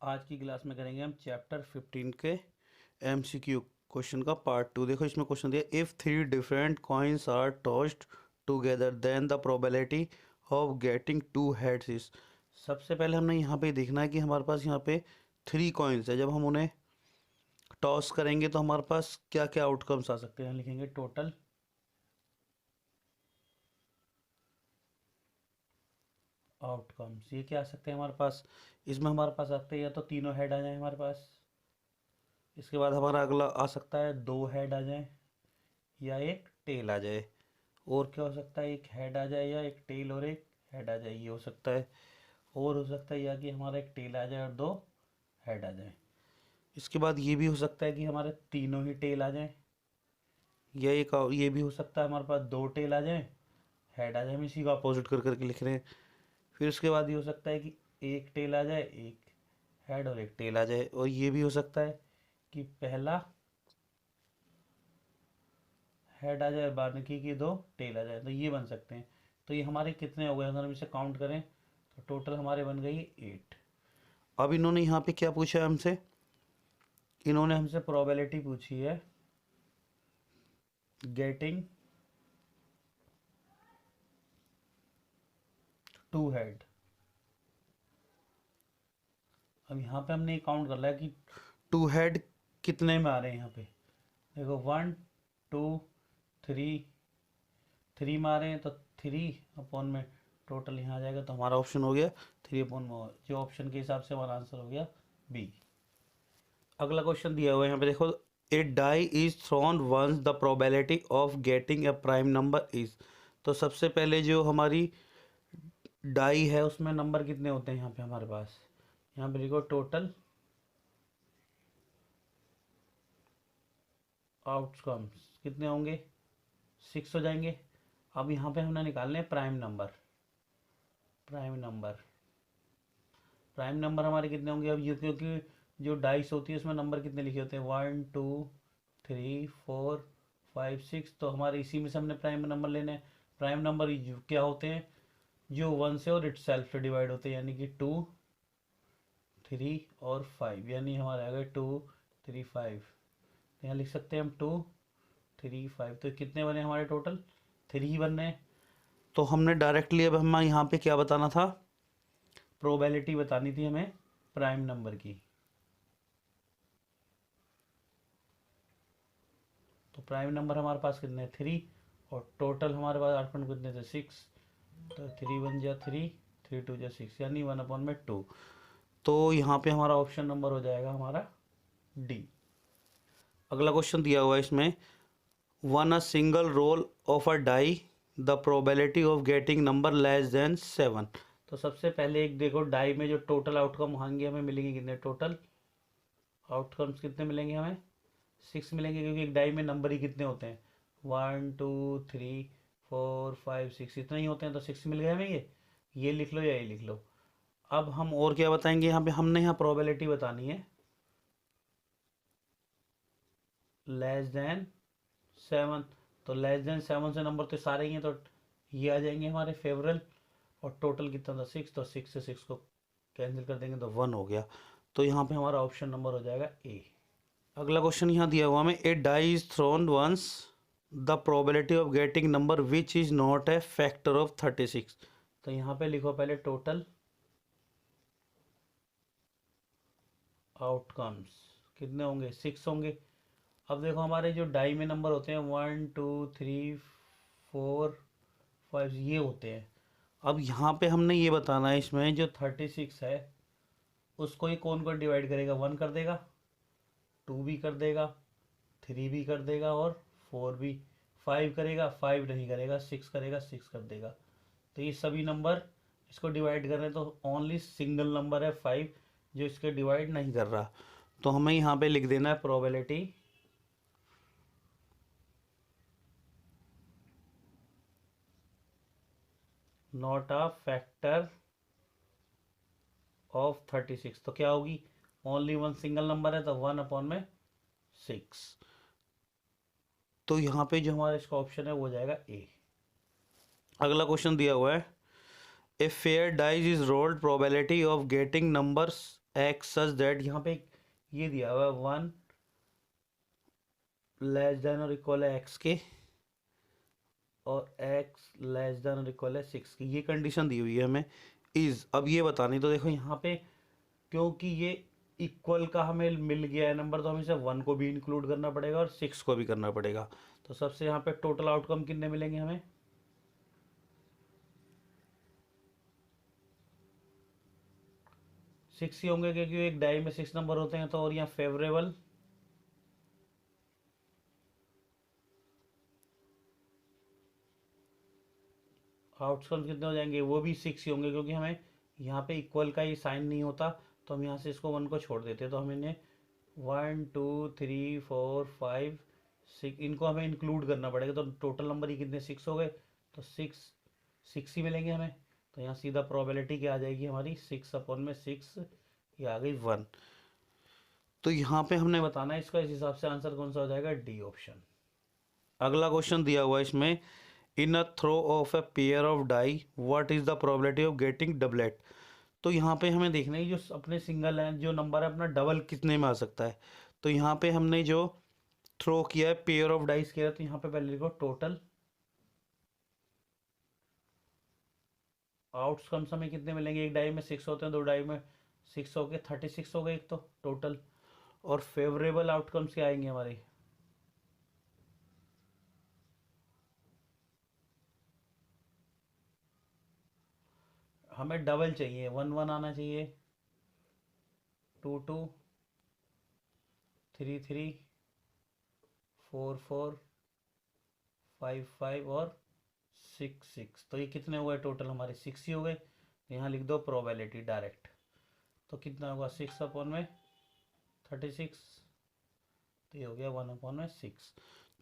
आज की क्लास में करेंगे हम चैप्टर 15 के MCQ क्वेश्चन का पार्ट 2। देखो इसमें क्वेश्चन दिया, if 3 different coins are tossed together then the probability of getting 2 heads is. सबसे पहले हमने यहाँ पे देखना है कि हमारे पास यहाँ पे 3 कॉइन्स है। जब हम उन्हें टॉस करेंगे तो हमारे पास क्या क्या आउटकम्स आ सकते हैं। लिखेंगे टोटल आउटकम्स। ये क्या आ सकते हैं हमारे पास, इसमें हमारे पास आते हैं या तो तीनों हेड आ जाए हमारे पास, इसके बाद हमारा अगला आ सकता है 2 हेड आ जाए या एक टेल आ जाए, और क्या हो सकता है एक हेड आ जाए या एक टेल और एक हेड आ जाए, ये हो सकता है। और हो सकता है या कि हमारा एक टेल आ जाए और 2 हेड आ जाए। इसके बाद ये भी हो सकता है कि हमारे तीनों ही टेल आ जाए, या एक ये भी हो सकता है हमारे पास 2 टेल आ जाए, हेड आ जाए। हम इसी को अपोजिट कर करके लिख रहे हैं। फिर उसके बाद ये हो सकता है कि एक टेल आ जाए, एक हेड और एक टेल आ जाए। और ये भी हो सकता है कि पहला हेड आ जाए और बाकी की 2 टेल आ जाए, तो ये बन सकते हैं। तो ये हमारे कितने हो गए, अगर हम इसे काउंट करें तो टोटल हमारे बन गई 8। अब इन्होंने यहाँ पे क्या पूछा है हमसे, इन्होंने हमसे प्रोबेबिलिटी पूछी है गेटिंग 2 हेड। अब यहाँ पे हमने काउंट कर लिया कि 2 हेड कितने में आ रहे हैं। यहाँ पे देखो 1 2 3 में आ रहे हैं, तो 3/में टोटल यहाँ आ जाएगा, तो हमारा ऑप्शन हो गया 3/, जो ऑप्शन के हिसाब से हमारा आंसर हो गया बी। अगला क्वेश्चन दिया हुआ है यहाँ पे देखो, a die is thrown once the probability of getting a prime number is. तो सबसे पहले जो हमारी डाई है उसमें नंबर कितने होते हैं यहाँ पे हमारे पास, यहाँ पे देखो टोटल आउटकम्स कितने होंगे, 6 हो जाएंगे। अब यहाँ पे हमने निकालने प्राइम नंबर। प्राइम नंबर हमारे कितने होंगे, अब ये क्योंकि जो डाइस होती है उसमें नंबर कितने लिखे होते हैं 1 2 3 4 5 6, तो हमारे इसी में से हमने प्राइम नंबर लेने हैं। प्राइम नंबर क्या होते हैं, जो 1 से और इटसेल्फ से डिवाइड होते हैं, यानी कि 2 3 और 5, यानी हमारे आ गए 2 3 5। तो यहाँ लिख सकते हैं हम 2 3 5, तो कितने बने हमारे टोटल 3 ही बन रहे हैं। तो हमने डायरेक्टली अब हमें यहाँ पे क्या बताना था, प्रोबेबिलिटी बतानी थी हमें प्राइम नंबर की। तो प्राइम नंबर हमारे पास कितने 3, और टोटल हमारे पास आउटकम कितने थे 6, तो 3 1 जा 3 3 2 जा 6, यानी 1/2। तो यहाँ पे हमारा ऑप्शन नंबर हो जाएगा हमारा डी। अगला क्वेश्चन दिया हुआ है इसमें, one a single roll of a die the probability of getting number less than 7। तो सबसे पहले एक देखो डाई में जो टोटल आउटकम होंगे हमें मिलेंगे कितने, टोटल आउटकम्स कितने मिलेंगे हमें 6 मिलेंगे, क्योंकि एक डाई में नंबर ही कितने होते हैं 1 2 3 4 5 6, इतना ही होते हैं, तो 6 मिल गए हमें। ये लिख लो या ये लिख लो। अब हम और क्या बताएंगे, यहाँ पे हमने यहाँ प्रोबेबिलिटी बतानी है लेस देन 7। तो लेस देन 7 से नंबर तो सारे ही हैं, तो ये आ जाएंगे हमारे फेवरल। और टोटल कितना था 6, तो 6 से 6 को कैंसिल कर देंगे तो 1 हो गया। तो यहाँ पे हमारा ऑप्शन नंबर हो जाएगा ए। अगला क्वेश्चन यहाँ दिया हुआ हमें, a die is thrown once the probability of getting number which is not a factor of 36। तो यहाँ पे लिखो पहले टोटल आउटकम्स कितने होंगे 6 होंगे। अब देखो हमारे जो डाई में नंबर होते हैं 1 2 3 4 5 ये होते हैं। अब यहाँ पे हमने ये बताना है, इसमें जो 36 है उसको ये कौन कौन डिवाइड करेगा, 1 कर देगा, 2 भी कर देगा, 3 भी कर देगा, और 4 भी। 5 करेगा, 5 नहीं करेगा, 6 करेगा, 6 कर देगा। तो ये सभी नंबर इसको डिवाइड कर रहे हैं, तो ओनली सिंगल नंबर है 5 जो इसके डिवाइड नहीं कर रहा। तो हमें यहाँ पे लिख देना है probability not a factor of 36। तो क्या होगी, ओनली 1 सिंगल नंबर है, तो 1/6। तो यहाँ पे जो हमारा इसका ऑप्शन है वो हो जाएगा ए। अगला क्वेश्चन दिया हुआ है, a fair dies is rolled probability of getting numbers x such that, यहाँ पे ये दिया हुआ है 1 लेस देन और इक्वल है एक्स के और x लेस देन और इक्वल है 6 की, ये कंडीशन दी हुई है हमें इज। अब ये बतानी तो देखो यहाँ पे क्योंकि ये इक्वल का हमें मिल गया है नंबर, तो हमें इसे 1 को भी इंक्लूड करना पड़ेगा और 6 को भी करना पड़ेगा। तो सबसे यहाँ पे टोटल आउटकम कितने मिलेंगे हमें, 6 ही होंगे क्योंकि एक डाई में 6 नंबर होते हैं। तो और यहाँ फेवरेबल आउटकम कितने हो जाएंगे, वो भी 6 ही होंगे क्योंकि हमें यहाँ पे इक्वल का ही साइन नहीं होता, तो हम यहाँ से इसको 1 को छोड़ देते, तो हमें 1 2 3 4 5 6 इनको हमें इंक्लूड करना पड़ेगा। तो टोटल नंबर ही कितने 6 हो गए, तो 6 ही मिलेंगे हमें। तो यहाँ सीधा प्रोबेबिलिटी क्या आ जाएगी हमारी, 6/6, ये आ गई 1। तो यहाँ पे हमने बताना है इसका, इस हिसाब से आंसर कौन सा हो जाएगा, डी ऑप्शन। अगला क्वेश्चन दिया हुआ है इसमें, in a throw of a pair of die what is the probability of getting doublet. तो यहाँ पे हमें देखना है जो अपने सिंगल है जो नंबर है अपना डबल कितने में आ सकता है। तो यहाँ पे हमने जो थ्रो किया है पेयर ऑफ डाइस किया है, तो यहाँ पे पहले लिखो टोटल आउटकम्स हमें कितने मिलेंगे, एक डाई में 6 होते हैं, दो डाई में 6 हो गए, 36 हो गए एक तो टोटल। और फेवरेबल आउटकम्स क्या आएंगे हमारे, हमें डबल चाहिए, 1 1 आना चाहिए, 2 2 3 3 4 4 5 5 और 6 6। तो ये कितने हुए टोटल हमारे, 6 ही हो गए। तो यहाँ लिख दो प्रोबेबिलिटी डायरेक्ट, तो कितना होगा 6/36, तो ये हो गया 1/6।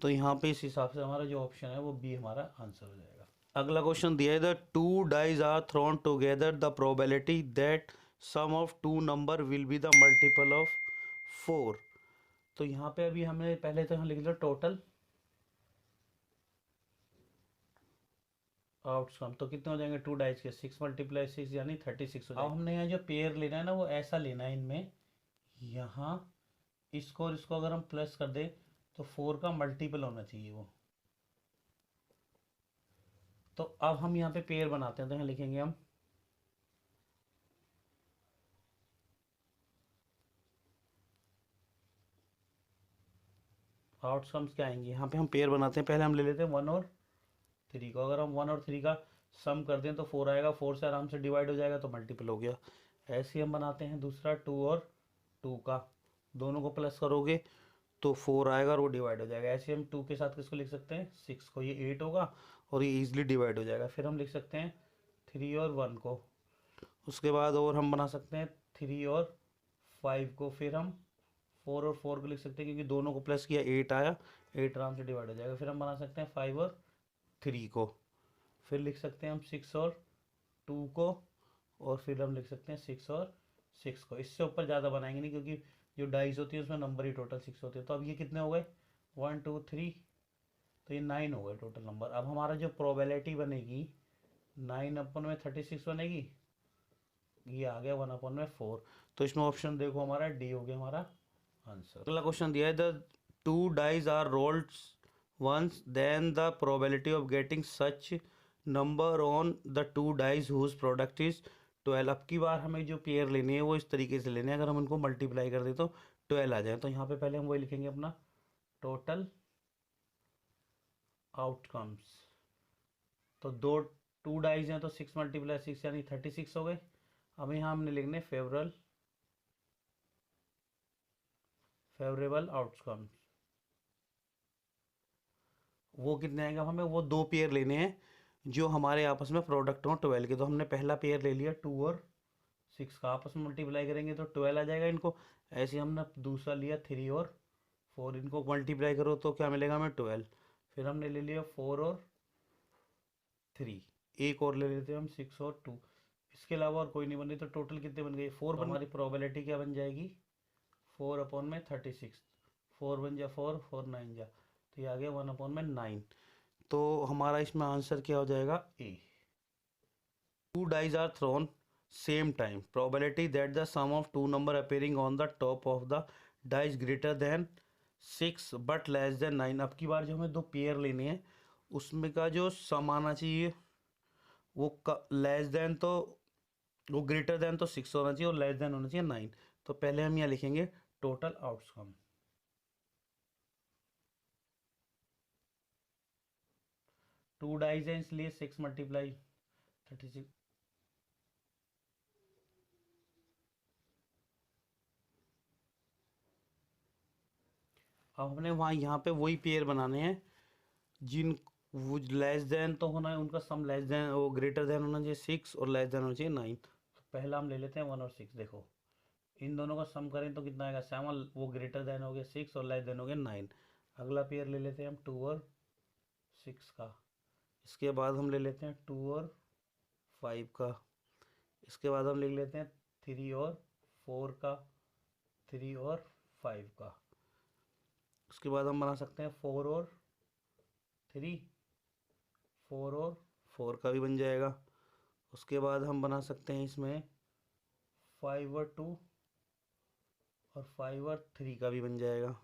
तो यहाँ पे इस हिसाब से हमारा जो ऑप्शन है वो बी हमारा आंसर हो जाएगा। अगला क्वेश्चन दिया है, the two dies are thrown together, the probability that sum of two number will be the multiple of 4। तो यहाँ पे अभी हमने पहले तो यहाँ लिख लिया टोटल आउटकम, तो कितने हो जाएंगे टू डाइज के, 6 × 6 यानी 36 हो जाएगा। अब हमने यहाँ जो पेयर लेना है ना वो ऐसा लेना है, इनमें यहाँ इसको और इसको अगर हम प्लस कर दें तो 4 का मल्टीपल होना चाहिए वो। तो अब हम यहाँ पे पेयर बनाते हैं, तो यहाँ लिखेंगे हम आउटकम्स क्या आएंगे, यहाँ पे हम पेयर बनाते हैं, पहले हम ले लेते हैं 1 और 3 को। अगर हम 1 और 3 का सम कर दें तो 4 आएगा, 4 से आराम से डिवाइड हो जाएगा तो मल्टीपल हो गया। ऐसे ही हम बनाते हैं दूसरा 2 और 2 का, दोनों को प्लस करोगे तो 4 आएगा और वो डिवाइड हो जाएगा। ऐसे हम 2 के साथ किसको लिख सकते हैं, 6 को, ये 8 होगा और ये ईजिली डिवाइड हो जाएगा। फिर हम लिख सकते हैं 3 और 1 को, उसके बाद और हम बना सकते हैं 3 और 5 को, फिर हम 4 और 4 को लिख सकते हैं क्योंकि दोनों को प्लस किया 8 आया, 8 आराम से डिवाइड हो जाएगा। फिर हम बना सकते हैं 5 और 3 को, फिर लिख सकते हैं हम 6 और 2 को, और फिर हम लिख सकते हैं 6 और 6 को। इससे ऊपर ज़्यादा बनाएंगे नहीं क्योंकि जो डाइस होती है उसमें नंबर ही टोटल 6 होते हैं। तो अब ये कितने हो गए 1 2 3, तो ये 9 हो गए टोटल नंबर। अब हमारा जो प्रोबेबिलिटी बनेगी 9/36 बनेगी, ये आ गया 1/4। तो इसमें ऑप्शन देखो हमारा डी हो गया हमारा आंसर। अगला क्वेश्चन दिया है, the two dies are rolled once then the probability of getting such number on the two dies whose product is 12। अब की बार हमें जो पेयर लेनी है वो इस तरीके से लेने हैं, अगर हम उनको मल्टीप्लाई कर दे तो 12 आ जाए। तो यहाँ पे पहले हम वही लिखेंगे अपना टोटल आउटकम्स। तो दो टू डाइज हैं तो 6 × 6 यानी 36 हो गए। अब यहाँ हमने लिखने फेवरेबल आउटकम्स, वो कितने आएंगे हमें, वो दो पेयर लेने हैं जो हमारे आपस में प्रोडक्ट हो 12 के। तो हमने पहला पेयर ले लिया 2 और 6 का, आपस में मल्टीप्लाई करेंगे तो 12 आ जाएगा इनको। ऐसे हमने दूसरा लिया 3 और 4, इनको मल्टीप्लाई करो तो क्या मिलेगा हमें 12। फिर हमने ले लिया 4 और 3, एक और ले लेते हैं हम 6 और 2, इसके अलावा और कोई नहीं बन रही। तो टोटल कितने बन गए 4 बन। हमारी प्रोबेबिलिटी क्या बन जाएगी 4/36, 4 1 जा 4, 4 9 जा, तो ये आ गया 1/9। तो हमारा इसमें आंसर क्या हो जाएगा A. Two dies are thrown same time, probability that the sum of two number appearing on the top of the die is greater than 6 but less than 9। अब की बार जो हमें दो पेयर लेने हैं उसमें का जो सम आना चाहिए वो लेस देन तो वो ग्रेटर देन तो 6 होना चाहिए और लेस देन होना चाहिए 9। तो पहले हम यहाँ लिखेंगे टोटल आउटकम। टू डाइज है इसलिए 6 मल्टीप्लाई 36। अब हमने वहाँ यहाँ पे वही पेयर बनाने हैं जिन वो लेस देन तो होना है, उनका सम लेस देन वो ग्रेटर देन होना चाहिए 6 और लेस देन होना चाहिए 9। तो पहला हम ले लेते हैं 1 और 6। देखो इन दोनों का सम करें तो कितना आएगा 7, वो ग्रेटर देन हो गया 6 और लेस देन हो गया 9। अगला पेयर ले लेते हैं हम 2 और 6 का। इसके बाद हम ले लेते हैं 2 और 5 का। इसके बाद हम लिख लेते हैं 3 और 4 का, 3 और 5 का। उसके बाद हम बना सकते हैं 4 और 3, 4 और 4 का भी बन जाएगा। उसके बाद हम बना सकते हैं इसमें 5 और 2 और 5 और 3 का भी बन जाएगा।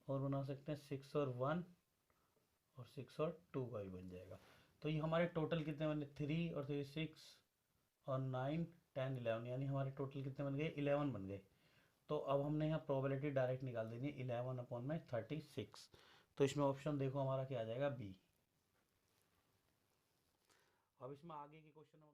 और बना सकते हैं 6 और 1 और 6 और 2 का भी बन जाएगा। तो ये हमारे टोटल कितने बने 3 और 3 6 और 9 10 11, यानी हमारे टोटल कितने बन गए 11 बन गए। तो अब हमने यहाँ प्रोबेबिलिटी डायरेक्ट निकाल देनी है 11/36। तो इसमें ऑप्शन देखो हमारा क्या आ जाएगा बी। अब इसमें आगे के क्वेश्चन हम